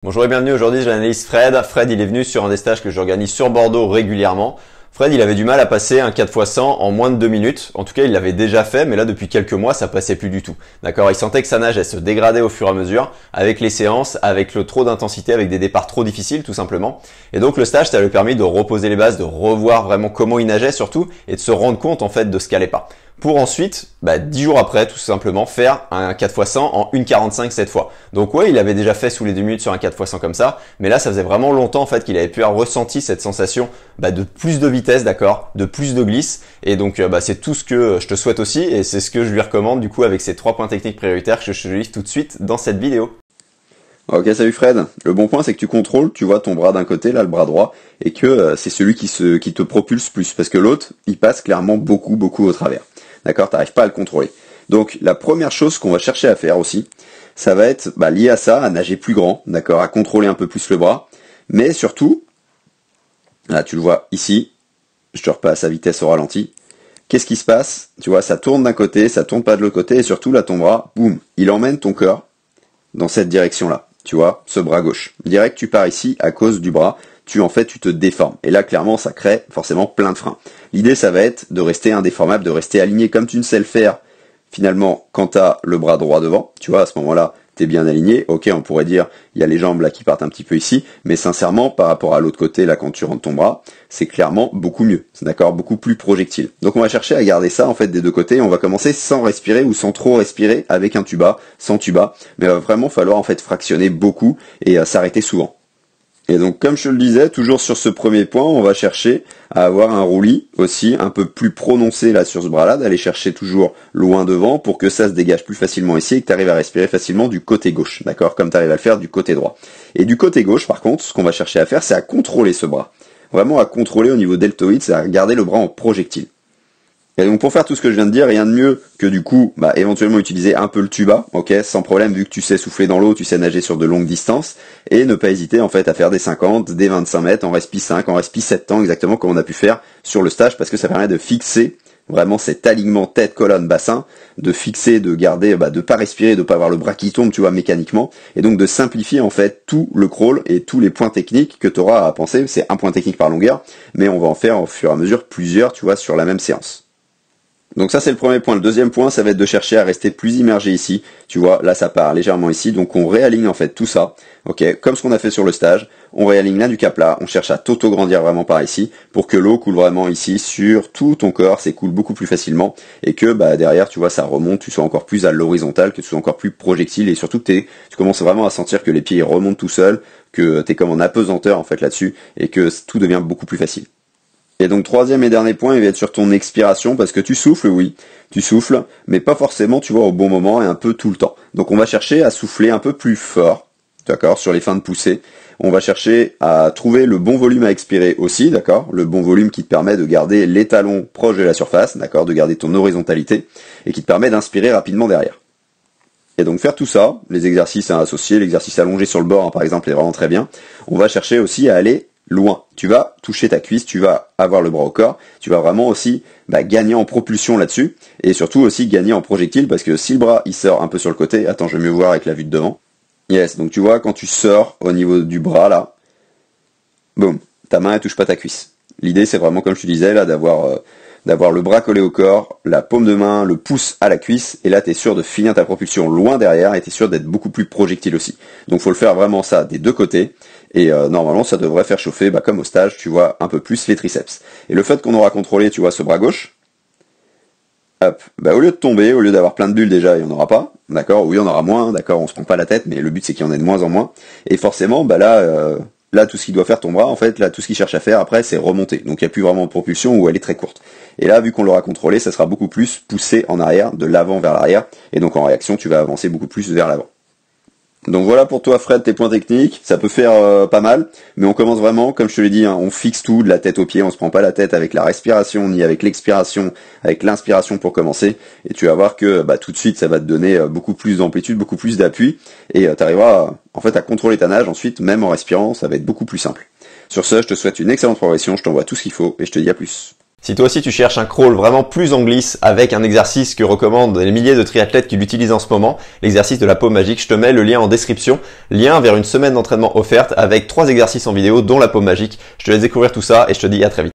Bonjour et bienvenue, aujourd'hui j'analyse Fred. Fred il est venu sur un des stages que j'organise sur Bordeaux régulièrement. Fred il avait du mal à passer un 4x100 en moins de 2 minutes. En tout cas il l'avait déjà fait mais là depuis quelques mois ça passait plus du tout. D'accord, il sentait que sa nage elle se dégradait au fur et à mesure avec les séances, avec le trop d'intensité, avec des départs trop difficiles tout simplement. Et donc le stage ça lui a permis de reposer les bases, de revoir vraiment comment il nageait surtout et de se rendre compte en fait de ce qui allait pas. Pour ensuite, 10 jours après, tout simplement, faire un 4x100 en 1,45 cette fois. Donc ouais, il avait déjà fait sous les 2 minutes sur un 4x100 comme ça, mais là, ça faisait vraiment longtemps en fait qu'il avait pu avoir ressenti cette sensation de plus de vitesse, d'accord, de plus de glisse. Et donc c'est tout ce que je te souhaite aussi, et c'est ce que je lui recommande du coup avec ces 3 points techniques prioritaires que je te livre tout de suite dans cette vidéo. Ok, salut Fred. Le bon point, c'est que tu contrôles, tu vois ton bras d'un côté, là, le bras droit, et que c'est celui qui te propulse plus, parce que l'autre, il passe clairement beaucoup au travers. D'accord, t'arrives pas à le contrôler. Donc la première chose qu'on va chercher à faire aussi, ça va être lié à ça, à nager plus grand, d'accord, à contrôler un peu plus le bras, mais surtout, là tu le vois ici, je te repasse à vitesse au ralenti. Qu'est-ce qui se passe? Tu vois, ça tourne d'un côté, ça tourne pas de l'autre côté, et surtout là ton bras, boum, il emmène ton corps dans cette direction-là. Tu vois, ce bras gauche. Direct, tu pars ici à cause du bras. Tu te déformes. Et là, clairement, ça crée forcément plein de freins. L'idée, ça va être de rester indéformable, de rester aligné comme tu ne sais le faire. Finalement, quand tu as le bras droit devant, tu vois, à ce moment-là, tu es bien aligné. Ok, on pourrait dire, il y a les jambes là qui partent un petit peu ici. Mais sincèrement, par rapport à l'autre côté, là, quand tu rentres ton bras, c'est clairement beaucoup mieux. C'est d'accord, beaucoup plus projectile. Donc on va chercher à garder ça, en fait, des deux côtés. On va commencer sans respirer ou sans trop respirer avec un tuba, sans tuba. Mais il va vraiment falloir, en fait, fractionner beaucoup et s'arrêter souvent. Et donc, comme je te le disais, toujours sur ce premier point, on va chercher à avoir un roulis aussi un peu plus prononcé là sur ce bras-là, d'aller chercher toujours loin devant pour que ça se dégage plus facilement ici et que tu arrives à respirer facilement du côté gauche, d'accord, comme tu arrives à le faire du côté droit. Et du côté gauche, par contre, ce qu'on va chercher à faire, c'est à contrôler ce bras. Vraiment à contrôler au niveau deltoïde, c'est à garder le bras en projectile. Et donc pour faire tout ce que je viens de dire, rien de mieux que du coup, éventuellement utiliser un peu le tuba, ok, sans problème vu que tu sais souffler dans l'eau, tu sais nager sur de longues distances, et ne pas hésiter en fait à faire des 50, des 25 mètres, en respi 5, en respi 7 temps, exactement comme on a pu faire sur le stage, parce que ça permet de fixer vraiment cet alignement tête, colonne, bassin, de fixer, de garder, de pas respirer, de pas avoir le bras qui tombe, tu vois, mécaniquement, et donc de simplifier en fait tout le crawl et tous les points techniques que tu auras à penser. C'est un point technique par longueur, mais on va en faire au fur et à mesure plusieurs, tu vois, sur la même séance. Donc ça c'est le premier point. Le deuxième point, ça va être de chercher à rester plus immergé ici. Tu vois, là ça part légèrement ici, donc on réaligne en fait tout ça. Ok, comme ce qu'on a fait sur le stage, on réaligne l'un du cap là, on cherche à t'auto-grandir vraiment par ici, pour que l'eau coule vraiment ici sur tout ton corps, s'écoule beaucoup plus facilement, et que derrière, tu vois, ça remonte, tu sois encore plus à l'horizontale, que tu sois encore plus projectile, et surtout que tu commences vraiment à sentir que les pieds remontent tout seuls, que t'es comme en apesanteur en fait là-dessus, et que tout devient beaucoup plus facile. Et donc troisième et dernier point, il va être sur ton expiration, parce que tu souffles, oui, tu souffles, mais pas forcément, tu vois, au bon moment et un peu tout le temps. Donc on va chercher à souffler un peu plus fort, d'accord, sur les fins de poussée. On va chercher à trouver le bon volume à expirer aussi, d'accord, le bon volume qui te permet de garder les talons proches de la surface, d'accord, de garder ton horizontalité, et qui te permet d'inspirer rapidement derrière. Et donc faire tout ça, les exercices associés, l'exercice allongé sur le bord, par exemple, est vraiment très bien. On va chercher aussi à aller loin. Tu vas toucher ta cuisse, tu vas avoir le bras au corps, tu vas vraiment aussi gagner en propulsion là-dessus, et surtout aussi gagner en projectile, parce que si le bras il sort un peu sur le côté, attends, je vais mieux voir avec la vue de devant. Yes, donc tu vois, quand tu sors au niveau du bras là, boum, ta main elle touche pas ta cuisse. L'idée c'est vraiment, comme je te disais là, d'avoir le bras collé au corps, la paume de main, le pouce à la cuisse, et là tu es sûr de finir ta propulsion loin derrière, et tu es sûr d'être beaucoup plus projectile aussi. Donc faut le faire vraiment ça des deux côtés, et normalement ça devrait faire chauffer, comme au stage, tu vois, un peu plus les triceps. Et le fait qu'on aura contrôlé, tu vois, ce bras gauche, hop, au lieu de tomber, au lieu d'avoir plein de bulles déjà, il n'y en aura pas, d'accord, oui, il y en aura moins, d'accord, on se prend pas la tête, mais le but c'est qu'il y en ait de moins en moins, et forcément, là, tout ce qu'il doit faire ton bras, en fait, là, tout ce qu'il cherche à faire après, c'est remonter. Donc il n'y a plus vraiment de propulsion où elle est très courte. Et là, vu qu'on l'aura contrôlé, ça sera beaucoup plus poussé en arrière, de l'avant vers l'arrière, et donc en réaction, tu vas avancer beaucoup plus vers l'avant. Donc voilà pour toi Fred, tes points techniques, ça peut faire pas mal, mais on commence vraiment, comme je te l'ai dit, on fixe tout de la tête aux pieds, on se prend pas la tête avec la respiration, ni avec l'expiration, avec l'inspiration pour commencer, et tu vas voir que tout de suite ça va te donner beaucoup plus d'amplitude, beaucoup plus d'appui, et tu arriveras en fait à contrôler ta nage ensuite, même en respirant, ça va être beaucoup plus simple. Sur ce, je te souhaite une excellente progression, je t'envoie tout ce qu'il faut, et je te dis à plus. Si toi aussi tu cherches un crawl vraiment plus en glisse avec un exercice que recommandent les milliers de triathlètes qui l'utilisent en ce moment, l'exercice de la paume magique, je te mets le lien en description, lien vers une semaine d'entraînement offerte avec 3 exercices en vidéo dont la paume magique. Je te laisse découvrir tout ça et je te dis à très vite.